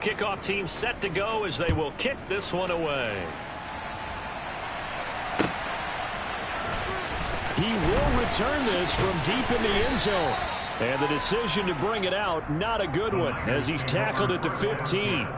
Kickoff team set to go as they will kick this one away. He will return this from deep in the end zone. And the decision to bring it out, not a good one, as he's tackled at the 15.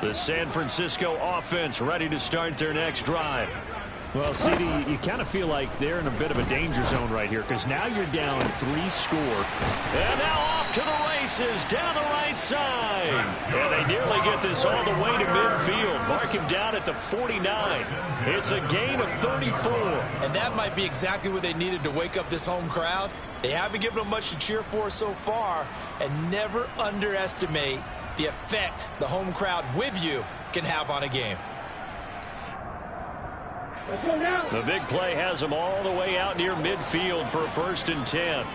The San Francisco offense ready to start their next drive. Well, CD, you kind of feel like they're in a bit of a danger zone right here because now you're down 3 score. And now off to the races down the right side. And they nearly get this all the way to midfield. Mark him down at the 49. It's a gain of 34. And that might be exactly what they needed to wake up this home crowd. They haven't given them much to cheer for so far. And never underestimate the effect the home crowd with you can have on a game. The big play has him all the way out near midfield for a 1st and 10.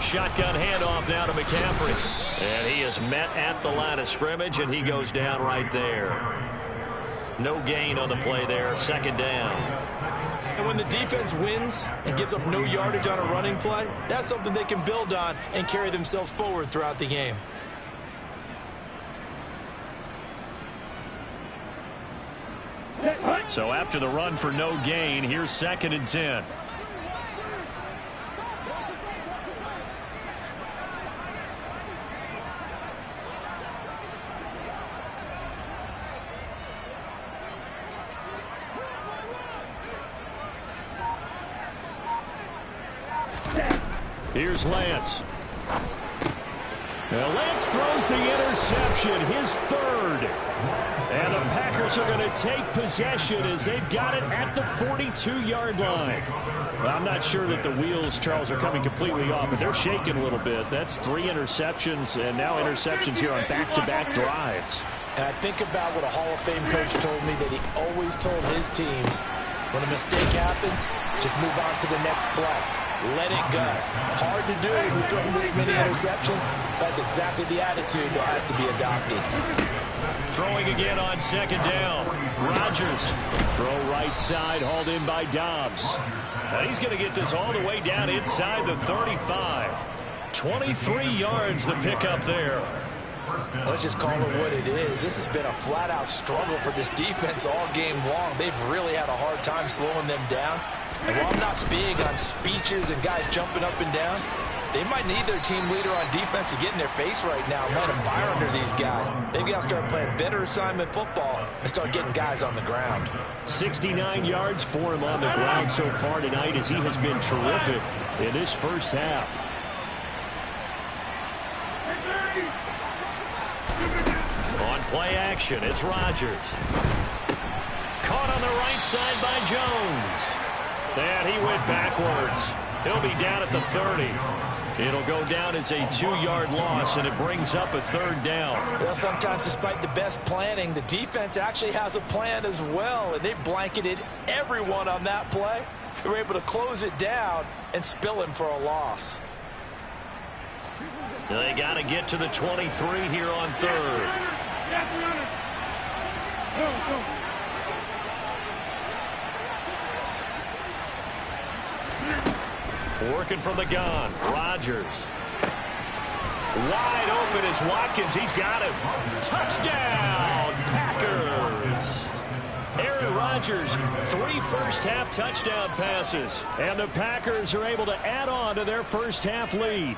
Shotgun handoff now to McCaffrey. And he is met at the line of scrimmage, and he goes down right there. No gain on the play there, 2nd down. And when the defense wins and gives up no yardage on a running play, that's something they can build on and carry themselves forward throughout the game. So after the run for no gain, here's 2nd and 10. Here's Lance. Now Lance throws the interception, his 3rd. And the Packers are going to take possession as they've got it at the 42-yard line. Well, I'm not sure that the wheels, Charles, are coming completely off, but they're shaking a little bit. That's 3 interceptions, and now interceptions here on back-to-back drives. And I think about what a Hall of Fame coach told me, that he always told his teams, when a mistake happens, just move on to the next play. Let it go. Hard to do when you've thrown this many interceptions. That's exactly the attitude that has to be adopted. Throwing again on 2nd down. Rodgers. Throw right side, hauled in by Dobbs. And he's going to get this all the way down inside the 35. 23 yards the pickup there. Let's just call it what it is. This has been a flat-out struggle for this defense all game long. They've really had a hard time slowing them down. And while I'm not big on speeches and guys jumping up and down, they might need their team leader on defense to get in their face right now and light a fire under these guys. They've got to start playing better assignment football and start getting guys on the ground. 69 yards for him on the ground so far tonight as he has been terrific in this first half. On play action, it's Rodgers. Caught on the right side by Jones. And he went backwards. He'll be down at the 30. It'll go down as a 2-yard loss, and it brings up a 3rd down. Well, sometimes despite the best planning, the defense actually has a plan as well, and they blanketed everyone on that play. They were able to close it down and spill him for a loss. They got to get to the 23 here on 3rd. Working from the gun. Rodgers. Wide open is Watkins. He's got him. Touchdown, Packers. Aaron Rodgers, 3 first-half touchdown passes. And the Packers are able to add on to their first-half lead.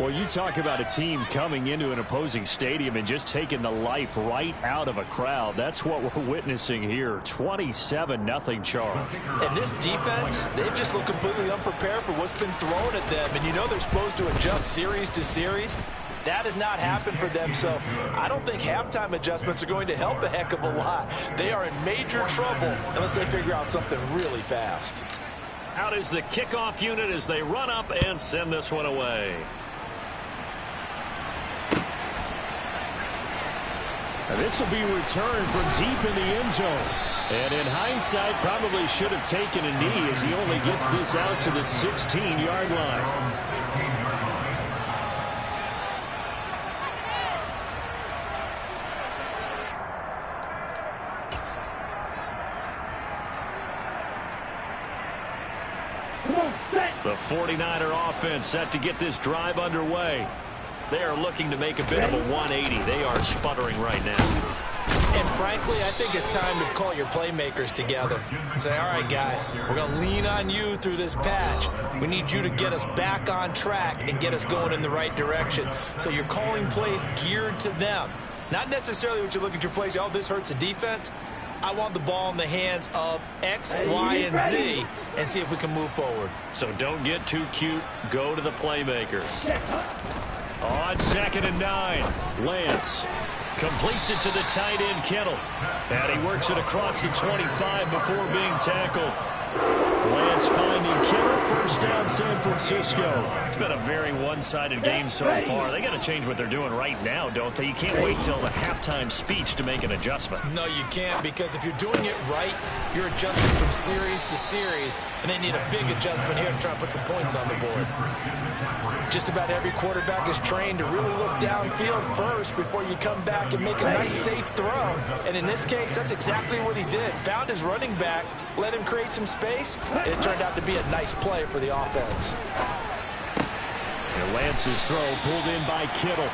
Well, you talk about a team coming into an opposing stadium and just taking the life right out of a crowd. That's what we're witnessing here. 27-0 Charles. And this defense, they've just looked completely unprepared for what's been thrown at them. And you know they're supposed to adjust series to series. That has not happened for them, so I don't think halftime adjustments are going to help a heck of a lot. They are in major trouble unless they figure out something really fast. Out is the kickoff unit as they run up and send this one away. And this will be returned from deep in the end zone. And in hindsight, probably should have taken a knee as he only gets this out to the 16-yard line. The 49er offense set to get this drive underway. They are looking to make a bit of a 180. They are sputtering right now. And frankly, I think it's time to call your playmakers together and say, all right, guys, we're going to lean on you through this patch. We need you to get us back on track and get us going in the right direction. So you're calling plays geared to them. Not necessarily what you look at your plays, oh, this hurts the defense. I want the ball in the hands of X, Y, and Z and see if we can move forward. So don't get too cute. Go to the playmakers. On 2nd and 9, Lance completes it to the tight end, Kittle. And he works it across the 25 before being tackled. Lance finding Kittle, first down San Francisco. It's been a very one-sided game so far. They got to change what they're doing right now, don't they? You can't wait till the halftime speech to make an adjustment. No, you can't, because if you're doing it right, you're adjusting from series to series, and they need a big adjustment here to try and put some points on the board. Just about every quarterback is trained to really look downfield first before you come back and make a nice, safe throw. And in this case, that's exactly what he did. Found his running back, let him create some space, and it turned out to be a nice play for the offense. And Lance's throw pulled in by Kittle.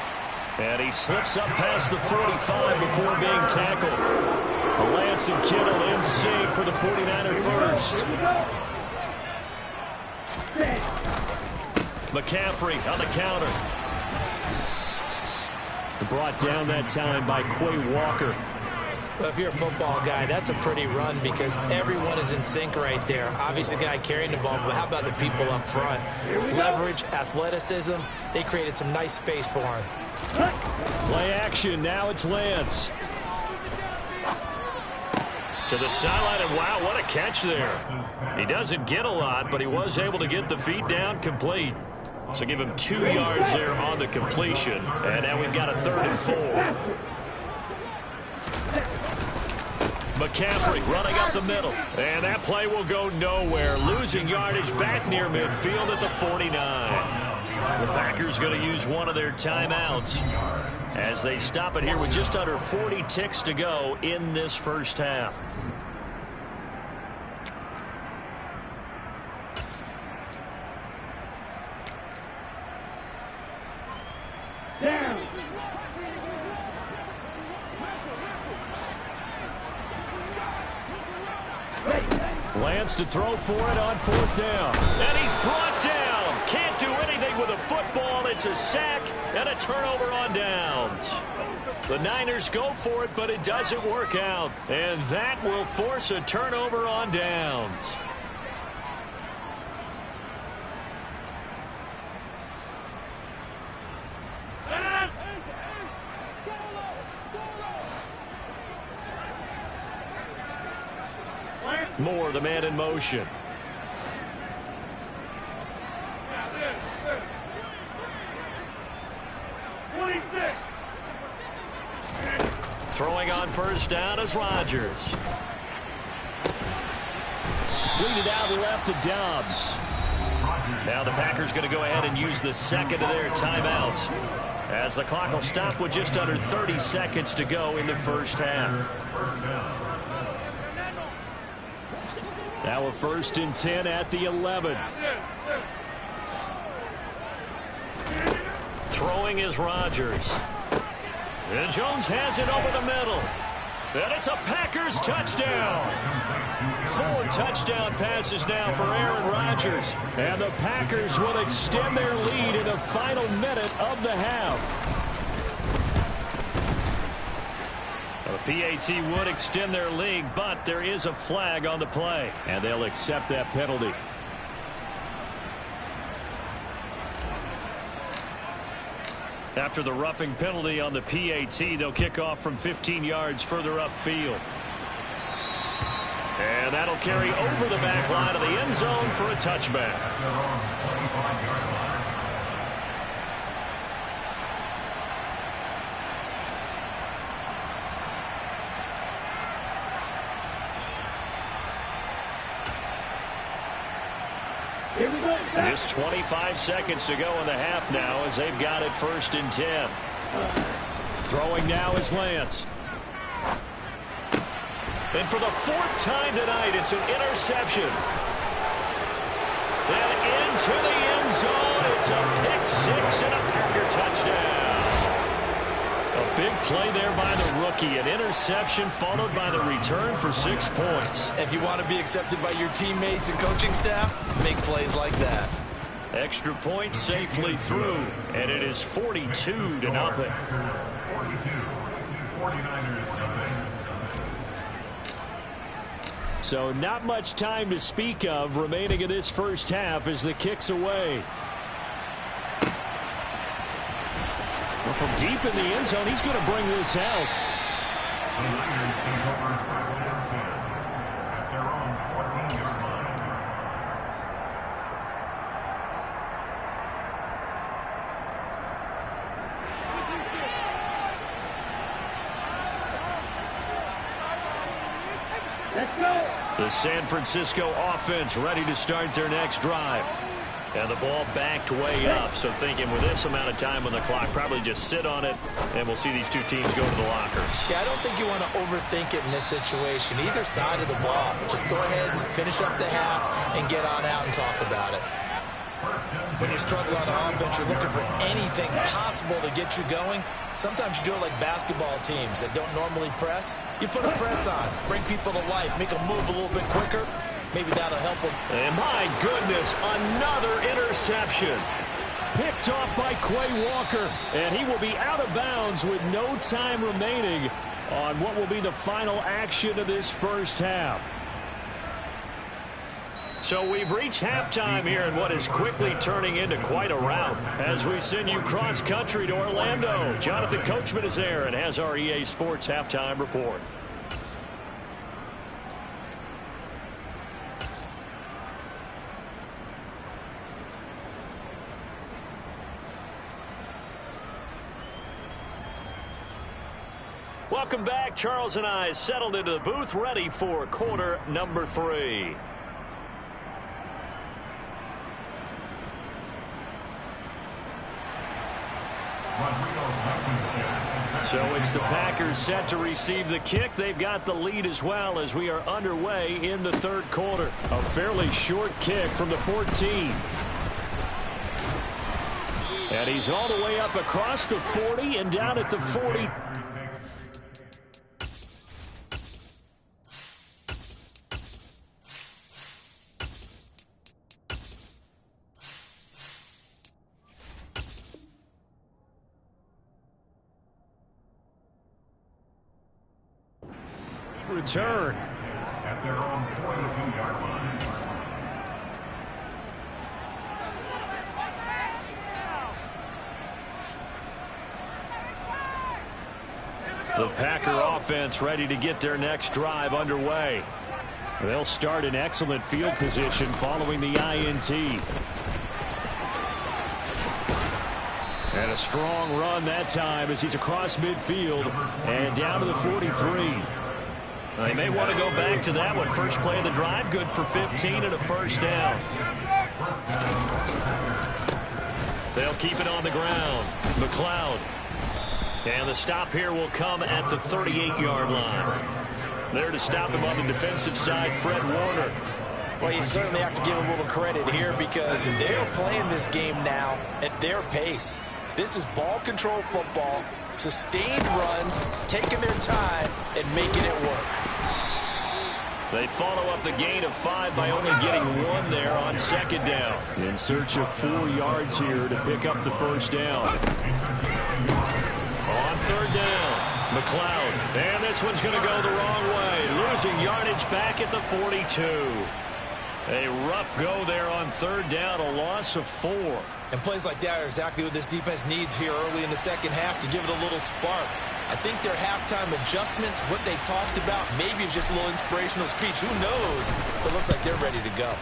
And he slips up past the 45 before being tackled. Lance and Kittle in sync for the 49er first. McCaffrey on the counter. Brought down that time by Quay Walker. Well, if you're a football guy, that's a pretty run because everyone is in sync right there. Obviously, the guy carrying the ball, but how about the people up front? Leverage, athleticism, they created some nice space for him. Play action, now it's Lance. To the sideline, and wow, what a catch there. He doesn't get a lot, but he was able to get the feet down complete. So give him 2 yards there on the completion. And now we've got a 3rd and 4. McCaffrey running up the middle. And that play will go nowhere. Losing yardage back near midfield at the 49. The Packers going to use one of their timeouts as they stop it here with just under 40 ticks to go in this first half. Lance to throw for it on 4th down. And he's brought down. Can't do anything with a football. It's a sack and a turnover on downs. The Niners go for it, but it doesn't work out. And that will force a turnover on downs. Moore, the man in motion. Throwing on first down is Rodgers. Completed out left to Dobbs. Now the Packers going to go ahead and use the second of their timeouts as the clock will stop with just under 30 seconds to go in the first half. Now a 1st and 10 at the 11. Throwing is Rodgers. And Jones has it over the middle. And it's a Packers touchdown. 4 touchdown passes now for Aaron Rodgers. And the Packers will extend their lead in the final minute of the half. The PAT would extend their lead, but there is a flag on the play. And they'll accept that penalty. After the roughing penalty on the PAT, they'll kick off from 15 yards further upfield. And that'll carry over the back line of the end zone for a touchback. Just 25 seconds to go in the half now as they've got it 1st and 10. Throwing now is Lance. And for the 4th time tonight, it's an interception. And into the end zone. It's a pick six and a Packer touchdown. A big play there by the rookie. An interception followed by the return for 6 points. If you want to be accepted by your teammates and coaching staff, make plays like that. Extra point safely through, and it is 42-0. So not much time to speak of remaining in this first half as the kick's away. Well, from deep in the end zone, he's going to bring this out. The San Francisco offense ready to start their next drive. And the ball backed way up, so thinking with this amount of time on the clock, probably just sit on it, and we'll see these two teams go to the lockers. Yeah, I don't think you want to overthink it in this situation. Either side of the ball. Just go ahead and finish up the half and get on out and talk about it. When you're struggling on offense, you're looking for anything possible to get you going. Sometimes you do it like basketball teams that don't normally press. You put a press on, bring people to life, make them move a little bit quicker. Maybe that'll help them. And my goodness, another interception. Picked off by Quay Walker, and he will be out of bounds with no time remaining on what will be the final action of this first half. So we've reached halftime here in what is quickly turning into quite a rout as we send you cross-country to Orlando. Jonathan Coachman is there and has our EA Sports halftime report. Welcome back. Charles and I settled into the booth ready for quarter number 3. So it's the Packers set to receive the kick. They've got the lead as well as we are underway in the third quarter. A fairly short kick from the 14. And he's all the way up across the 40 and down at the 40. Return. At their own 42-yard line. The Packer offense ready to get their next drive underway. They'll start in excellent field position following the INT. And a strong run that time as he's across midfield and down to the 43. They may want to go back to that one. First play of the drive, good for 15 and a first down. They'll keep it on the ground. McLeod. And the stop here will come at the 38-yard line. There to stop him on the defensive side, Fred Warner. Well, you certainly have to give a little credit here because they're playing this game now at their pace. This is ball control football, sustained runs, taking their time, and making it work. They follow up the gain of 5 by only getting 1 there on second down. In search of 4 yards here to pick up the first down. On third down, McLeod. And this one's going to go the wrong way. Losing yardage back at the 42. A rough go there on third down, a loss of 4. And plays like that are exactly what this defense needs here early in the second half to give it a little spark. I think their halftime adjustments, what they talked about, maybe it was just a little inspirational speech. Who knows? But it looks like they're ready to go.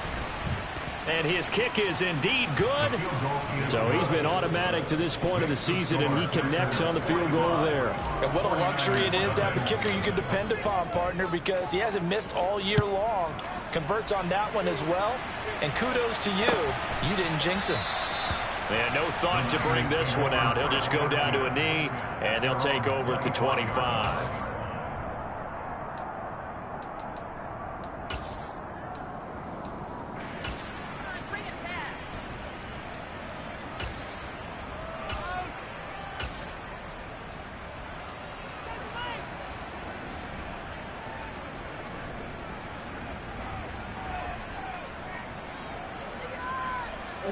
And his kick is indeed good. So he's been automatic to this point of the season, and he connects on the field goal there. And what a luxury it is to have a kicker you can depend upon, partner, because he hasn't missed all year long. Converts on that one as well. And kudos to you. You didn't jinx him. And no thought to bring this one out. He'll just go down to a knee, and they'll take over at the 25.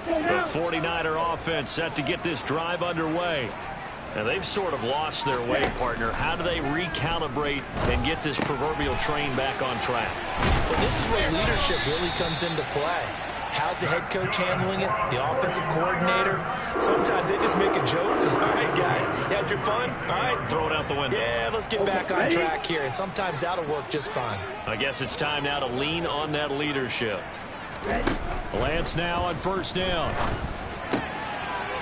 The 49er offense set to get this drive underway. And they've sort of lost their way, partner. How do they recalibrate and get this proverbial train back on track? Well, this is where leadership really comes into play. How's the head coach handling it? The offensive coordinator? Sometimes they just make a joke. All right, guys, you had your fun? All right. Throw it out the window. Yeah, let's get back on track here. And sometimes that'll work just fine. I guess it's time now to lean on that leadership. Lance now on first down.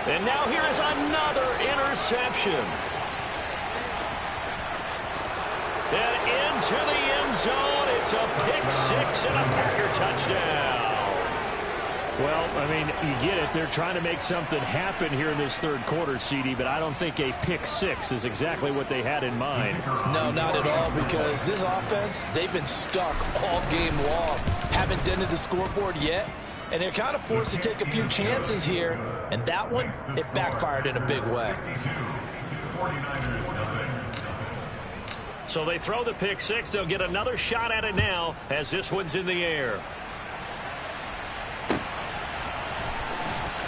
And now here is another interception. And into the end zone. It's a pick six and a Packer touchdown. Well, I mean, you get it. They're trying to make something happen here in this third quarter, CD, but I don't think a pick six is exactly what they had in mind. No, not at all, because this offense, they've been stuck all game long. Haven't dented the scoreboard yet, and they're kind of forced to take a few chances here, and that one, it backfired in a big way. So they throw the pick six. They'll get another shot at it now as this one's in the air.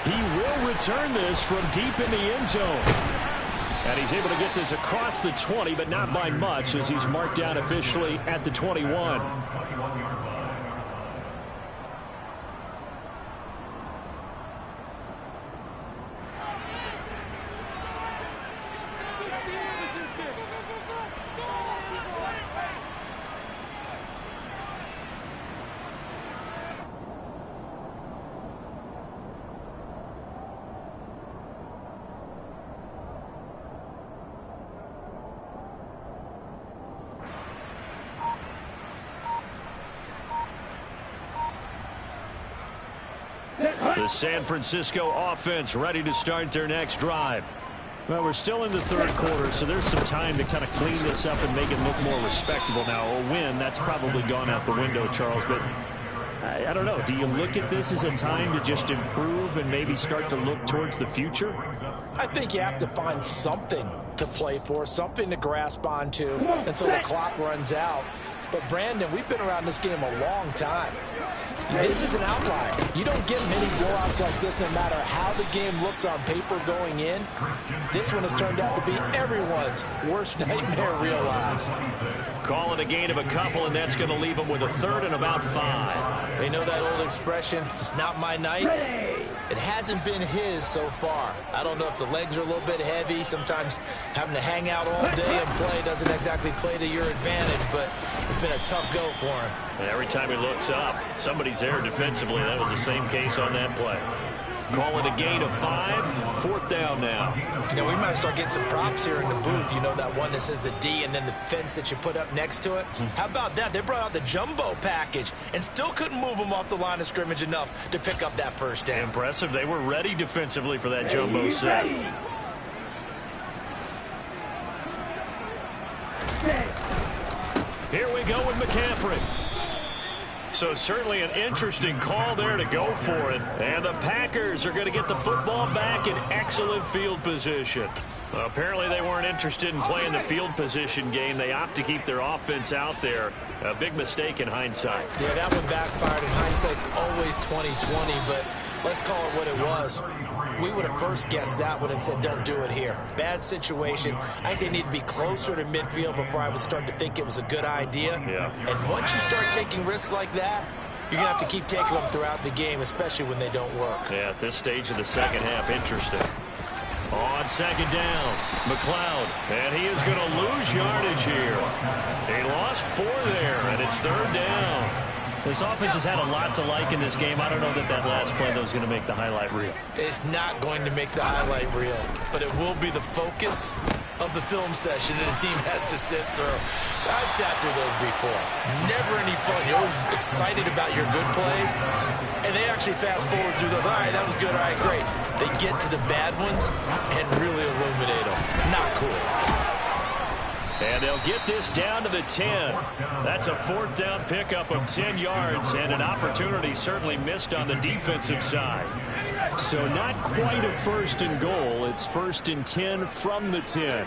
He will return this from deep in the end zone. And he's able to get this across the 20, but not by much, as he's marked down officially at the 21. The San Francisco offense ready to start their next drive. Well, we're still in the third quarter, so there's some time to kind of clean this up and make it look more respectable. Now, a win, that's probably gone out the window, Charles, but I don't know. Do you look at this as a time to just improve and maybe start to look towards the future? I think you have to find something to play for, something to grasp onto until the clock runs out. But, Brandon, we've been around this game a long time. This is an outlier. You don't get many blowouts like this no matter how the game looks on paper going in. This one has turned out to be everyone's worst nightmare realized. Call it a gain of a couple, and that's going to leave them with a third and about 5. You know that old expression, it's not my night? It hasn't been his so far. I don't know if the legs are a little bit heavy. Sometimes having to hang out all day and play doesn't exactly play to your advantage, but it's been a tough go for him. And every time he looks up, somebody's there defensively. That was the same case on that play. Call it a gain of 5. Fourth down now. You know, we might start getting some props here in the booth. You know that one that says the D and then the fence that you put up next to it? How about that? They brought out the jumbo package and still couldn't move them off the line of scrimmage enough to pick up that first down. Impressive. They were ready defensively for that jumbo set. Here we go with McCaffrey. So certainly an interesting call there to go for it. And the Packers are going to get the football back in excellent field position. Well, apparently they weren't interested in playing the field position game. They opt to keep their offense out there. A big mistake in hindsight. Yeah, that one backfired. In hindsight's always 20/20, but let's call it what it was. We would have first guessed that one and said, don't do it here. Bad situation. I think they need to be closer to midfield before I would start to think it was a good idea. Yeah. And once you start taking risks like that, you're going to have to keep taking them throughout the game, especially when they don't work. Yeah, at this stage of the second half, interesting. On second down, McLeod, and he is going to lose yardage here. He lost 4 there, and it's third down. This offense has had a lot to like in this game. I don't know that last play, though, is going to make the highlight reel. It's not going to make the highlight reel, but it will be the focus of the film session that the team has to sit through. I've sat through those before. Never any fun. You're always excited about your good plays, and they actually fast forward through those. All right, that was good. All right, great. They get to the bad ones and really illuminate them. Not cool. And they'll get this down to the 10. That's a fourth down pickup of 10 yards, and an opportunity certainly missed on the defensive side. So not quite a first and goal. It's first and 10 from the 10.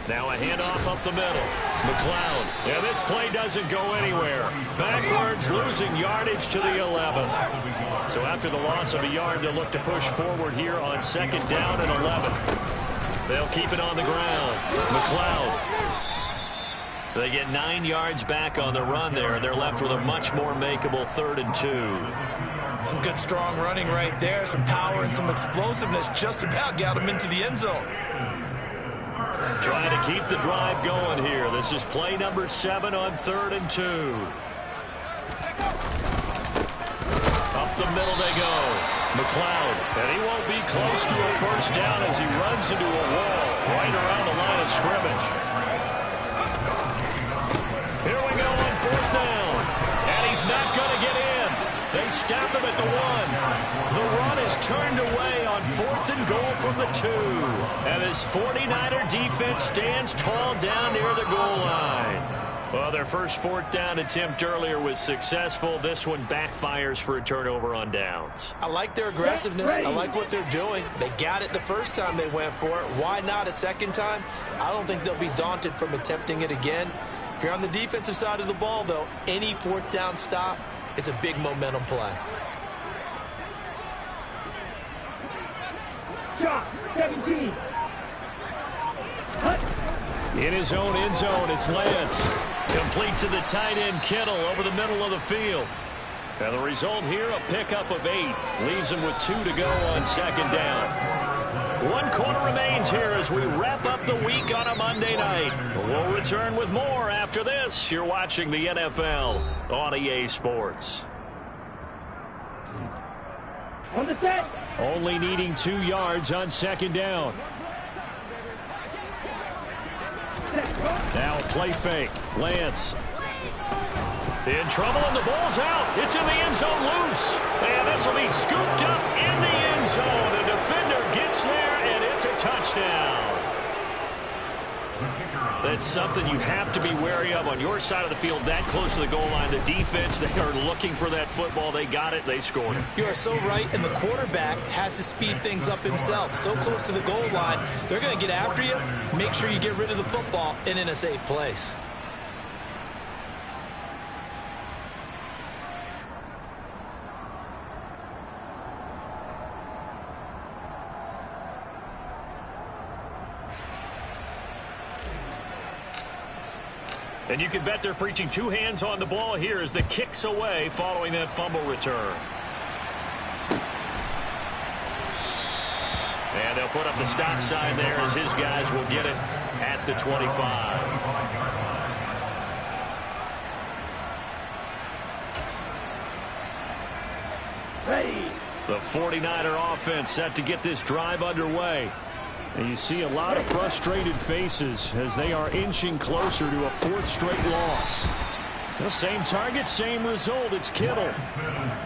Now a handoff up the middle. McLeod. Yeah, this play doesn't go anywhere. Backwards, losing yardage to the 11. So after the loss of a yard, they'll look to push forward here on 2nd down and 11. They'll keep it on the ground. McLeod. They get 9 yards back on the run there. They're left with a much more makeable 3rd and 2. Some good strong running right there. Some power and some explosiveness just about got him into the end zone. Trying to keep the drive going here. This is play number 7 on 3rd and 2. Up the middle they go. McLeod. And he won't be close to a 1st down as he runs into a wall right around the line of scrimmage. Here we go on 4th down. And he's not going to get in. They stop him at the 1. The run is turned away on 4th and goal from the 2. And his 49er defense stands tall down near the goal line. Well, their first 4th down attempt earlier was successful. This one backfires for a turnover on downs. I like their aggressiveness. I like what they're doing. They got it the first time they went for it. Why not a second time? I don't think they'll be daunted from attempting it again. If you're on the defensive side of the ball, though, any 4th down stop is a big momentum play. Shot 17. In his own end zone, it's Lance. Complete to the tight end, Kittle, over the middle of the field. And the result here, a pickup of 8. Leaves him with 2 to go on 2nd down. 1 quarter remains here as we wrap up the week on a Monday night. We'll return with more after this. You're watching the NFL on EA Sports. On the set. Only needing 2 yards on 2nd down. Now a play fake. Lance. In trouble and the ball's out. It's in the end zone loose. And this will be scooped up in the end zone. The defender gets there and it's a touchdown. That's something you have to be wary of on your side of the field, that close to the goal line. The defense, they are looking for that football. They got it. They scored it. You are so right, and the quarterback has to speed things up himself. So close to the goal line, they're going to get after you. Make sure you get rid of the football and in a safe place. And you can bet they're preaching 2 hands on the ball here as the kick's away following that fumble return. And they'll put up the stop sign there as his guys will get it at the 25. The 49er offense set to get this drive underway. And you see a lot of frustrated faces as they are inching closer to a 4th straight loss. The same target, same result. It's Kittle.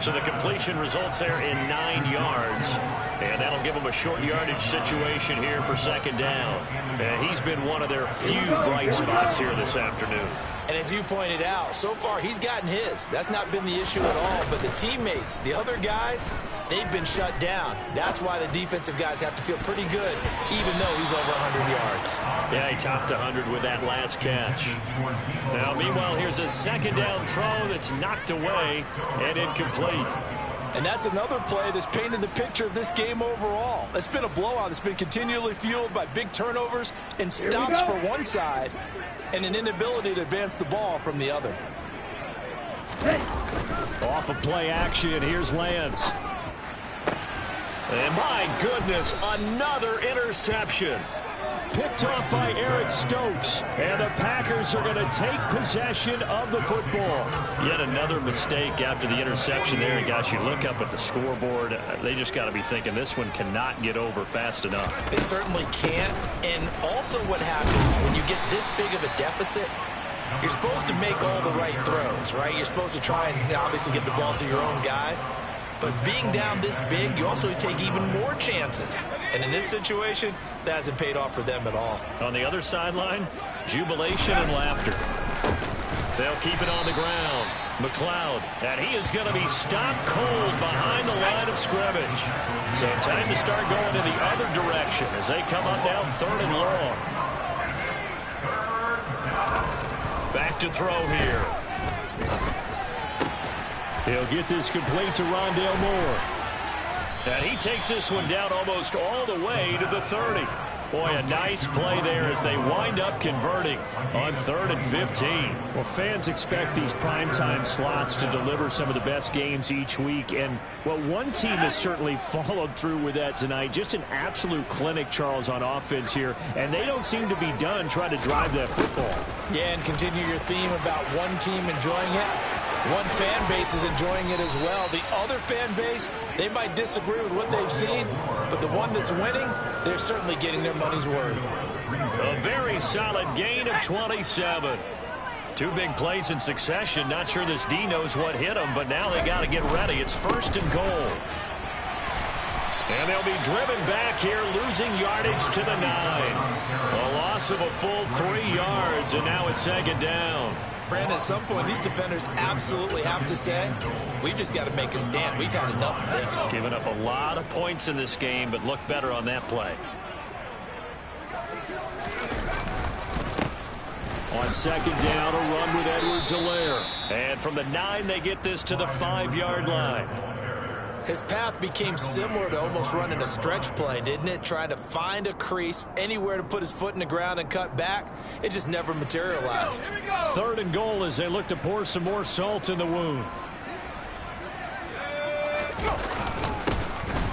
So the completion results there in 9 yards. And that'll give them a short yardage situation here for 2nd down. And he's been one of their few bright spots here this afternoon. And as you pointed out, so far he's gotten his. That's not been the issue at all. But the teammates, the other guys, they've been shut down. That's why the defensive guys have to feel pretty good, even though he's over 100 yards. Yeah, he topped 100 with that last catch. Now, meanwhile, here's a 2nd down throw that's knocked away and incomplete. And that's another play that's painted the picture of this game overall. It's been a blowout. It's been continually fueled by big turnovers and stops for one side and an inability to advance the ball from the other. Off of play action, here's Lance. And my goodness, another interception. Picked off by Eric Stokes. And the Packers are going to take possession of the football. Yet another mistake after the interception there. And guys, you look up at the scoreboard, they just got to be thinking this one cannot get over fast enough. It certainly can't. And also what happens when you get this big of a deficit, you're supposed to make all the right throws, right? You're supposed to try and obviously get the ball to your own guys. But being down this big, you also take even more chances. And in this situation, that hasn't paid off for them at all. On the other sideline, jubilation and laughter. They'll keep it on the ground. McLeod, and he is going to be stopped cold behind the line of scrimmage. So time to start going in the other direction as they come up now 3rd and long. Back to throw here. He'll get this complete to Rondale Moore. And he takes this one down almost all the way to the 30. Boy, a nice play there as they wind up converting on 3rd and 15. Well, fans expect these primetime slots to deliver some of the best games each week. And, well, one team has certainly followed through with that tonight. Just an absolute clinic, Charles, on offense here. And they don't seem to be done trying to drive that football. Yeah, and continue your theme about one team enjoying it. One fan base is enjoying it as well. The other fan base, they might disagree with what they've seen, but the one that's winning, they're certainly getting their money's worth. A very solid gain of 27. 2 big plays in succession. Not sure this D knows what hit them, but now they got to get ready. It's 1st and goal. And they'll be driven back here, losing yardage to the 9. A loss of a full 3 yards, and now it's 2nd down. Brandon, at some point, these defenders absolutely have to say, we've just got to make a stand. We've had enough of this. Giving up a lot of points in this game, but look better on that play. On 2nd down, a run with Edwards-Helaire. And from the 9, they get this to the 5-yard line. His path became similar to almost running a stretch play, didn't it? Trying to find a crease, anywhere to put his foot in the ground and cut back. It just never materialized. 3rd and goal as they look to pour some more salt in the wound.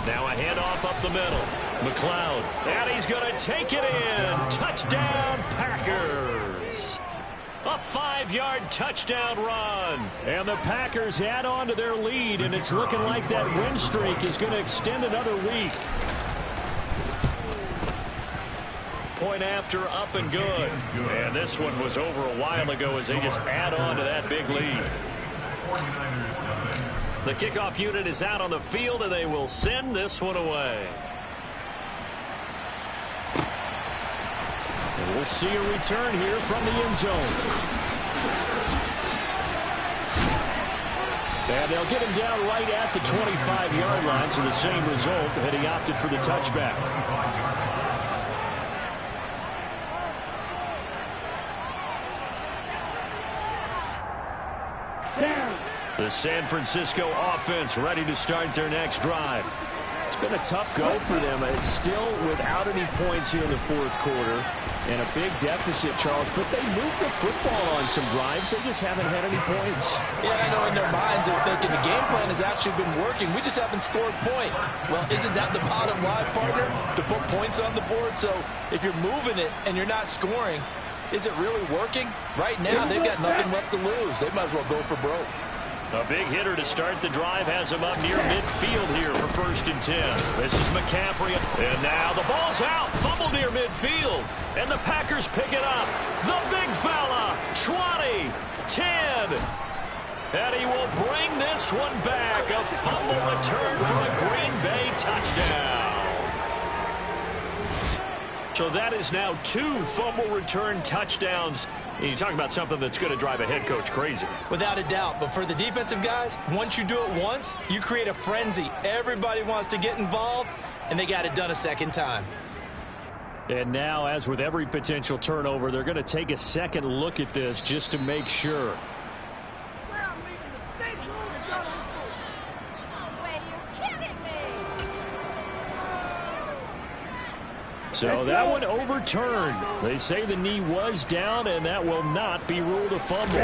Now a handoff up the middle. McLeod, and he's going to take it in. Touchdown, Packers. A 5-yard touchdown run. And the Packers add on to their lead, and it's looking like that win streak is going to extend another week. Point after, up and good. And this one was over a while ago as they just add on to that big lead. The kickoff unit is out on the field, and they will send this one away. And we'll see a return here from the end zone. And they'll get him down right at the 25-yard line, so the same result, but he opted for the touchback. The San Francisco offense ready to start their next drive. It's been a tough go for them. It's still without any points here in the 4th quarter. And a big deficit, Charles, but they moved the football on some drives. They just haven't had any points. Yeah, I know in their minds they're thinking the game plan has actually been working. We just haven't scored points. Well, isn't that the bottom line, partner? To put points on the board. So if you're moving it and you're not scoring, is it really working? Right now, they've got nothing left to lose. They might as well go for broke. A big hitter to start the drive has him up near midfield here for 1st and 10. This is McCaffrey. And now the ball's out. Fumble near midfield. And the Packers pick it up. The big fella. 20, 10. And he will bring this one back. A fumble return for a Green Bay touchdown. So that is now 2 fumble return touchdowns. And you talk about something that's going to drive a head coach crazy. Without a doubt. But for the defensive guys, once you do it once, you create a frenzy. Everybody wants to get involved, and they got it done a second time. And now, as with every potential turnover, they're going to take a second look at this just to make sure. So that one overturned. They say the knee was down, and that will not be ruled a fumble.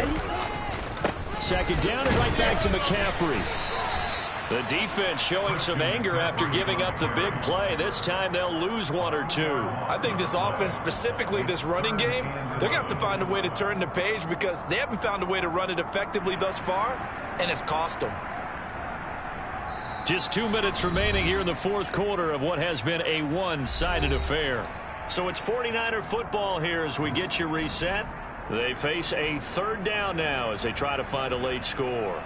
2nd down and right back to McCaffrey. The defense showing some anger after giving up the big play. This time they'll lose 1 or 2. I think this offense, specifically this running game, they're going to have to find a way to turn the page because they haven't found a way to run it effectively thus far, and it's cost them. Just 2 minutes remaining here in the 4th quarter of what has been a one-sided affair. So it's 49er football here as we get you reset. They face a 3rd down now as they try to find a late score.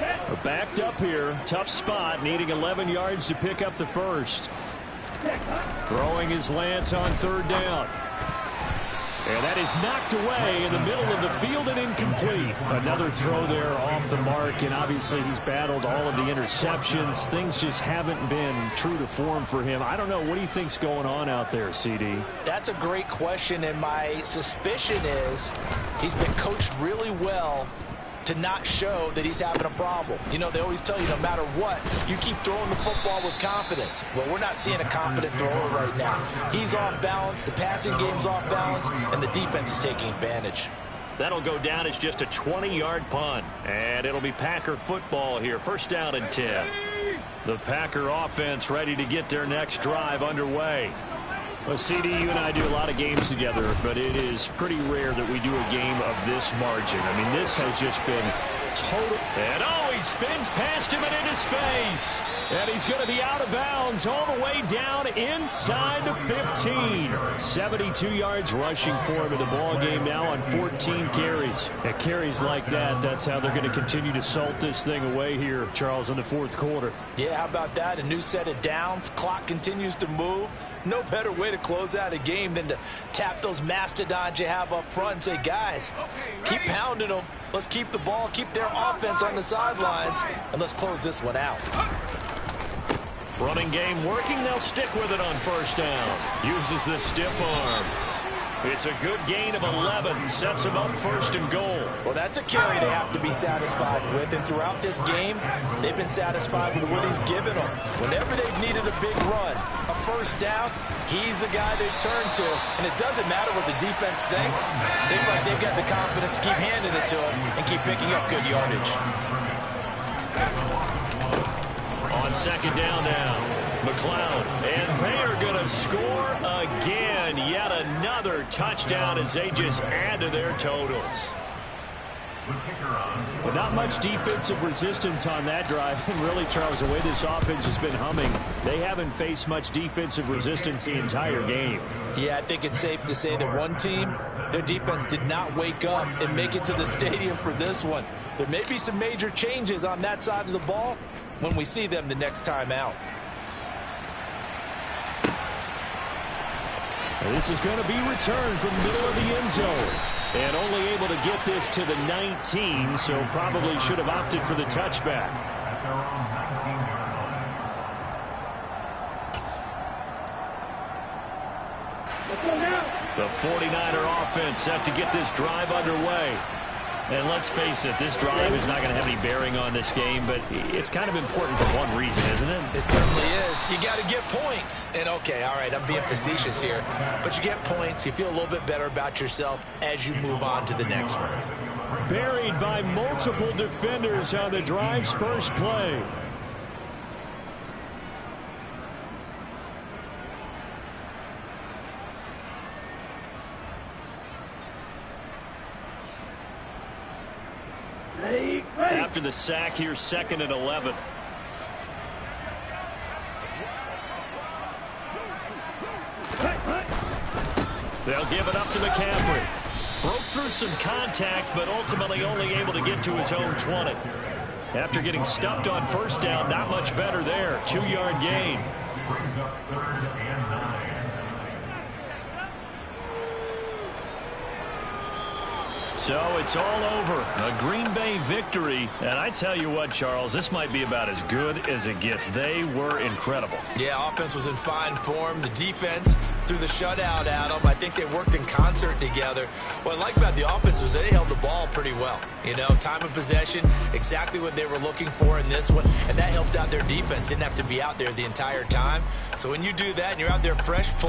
We're backed up here. Tough spot, needing 11 yards to pick up the first. Throwing his Lance on 3rd down. And that is knocked away in the middle of the field and incomplete. Another throw there off the mark, and obviously he's battled all of the interceptions. Things just haven't been true to form for him. I don't know. What do you think's going on out there, CD? That's a great question, and my suspicion is he's been coached really well to not show that he's having a problem. You know, they always tell you no matter what, you keep throwing the football with confidence. Well, we're not seeing a confident thrower right now. He's off balance, the passing game's off balance, and the defense is taking advantage. That'll go down as just a 20-yard punt. And it'll be Packer football here. First down and 10. The Packer offense ready to get their next drive underway. Well, CD, you and I do a lot of games together, but it is pretty rare that we do a game of this margin. I mean, this has just been total. And he spins past him and into space. And he's going to be out of bounds all the way down inside the 15. 72 yards rushing for him in the ball game now on 14 carries. At carries like that, that's how they're going to continue to salt this thing away here, Charles, in the fourth quarter. Yeah, how about that? A new set of downs. Clock continues to move. No better way to close out a game than to tap those mastodons you have up front and say, guys, keep pounding them. Let's keep the ball, keep their offense on the sidelines, and let's close this one out. Running game working. They'll stick with it on first down. Uses the stiff arm. It's a good gain of 11. Sets him up first and goal. Well, that's a carry they have to be satisfied with. And throughout this game, they've been satisfied with what he's given them. Whenever they've needed a big run, a first down, he's the guy they turn to. And it doesn't matter what the defense thinks. They've got the confidence to keep handing it to him and keep picking up good yardage. On second down now, McLeod, and they are going to score again. Yet another touchdown as they just add to their totals. But not much defensive resistance on that drive. And really, Charles, the way this offense has been humming, they haven't faced much defensive resistance the entire game. Yeah, I think it's safe to say that one team, their defense did not wake up and make it to the stadium for this one. There may be some major changes on that side of the ball when we see them the next time out. This is going to be returned from the middle of the end zone. And only able to get this to the 19, so probably should have opted for the touchback. The 49er offense set to get this drive underway. And let's face it, this drive is not going to have any bearing on this game, but it's kind of important for one reason, isn't it? It certainly is. You got to get points. And, okay, all right, I'm being facetious here. But you get points. You feel a little bit better about yourself as you move on to the next one. Buried by multiple defenders on the drive's first play. After the sack, here's second and 11. They'll give it up to McCaffrey. Broke through some contact, but ultimately only able to get to his own 20. After getting stuffed on first down, not much better there. 2-yard gain. Brings up third and 9. So it's all over. A Green Bay victory. And I tell you what, Charles, this might be about as good as it gets. They were incredible. Yeah, offense was in fine form. The defense threw the shutout at them. I think they worked in concert together. What I like about the offense was they held the ball pretty well. You know, time of possession, exactly what they were looking for in this one. And that helped out their defense. Didn't have to be out there the entire time. So when you do that and you're out there fresh play,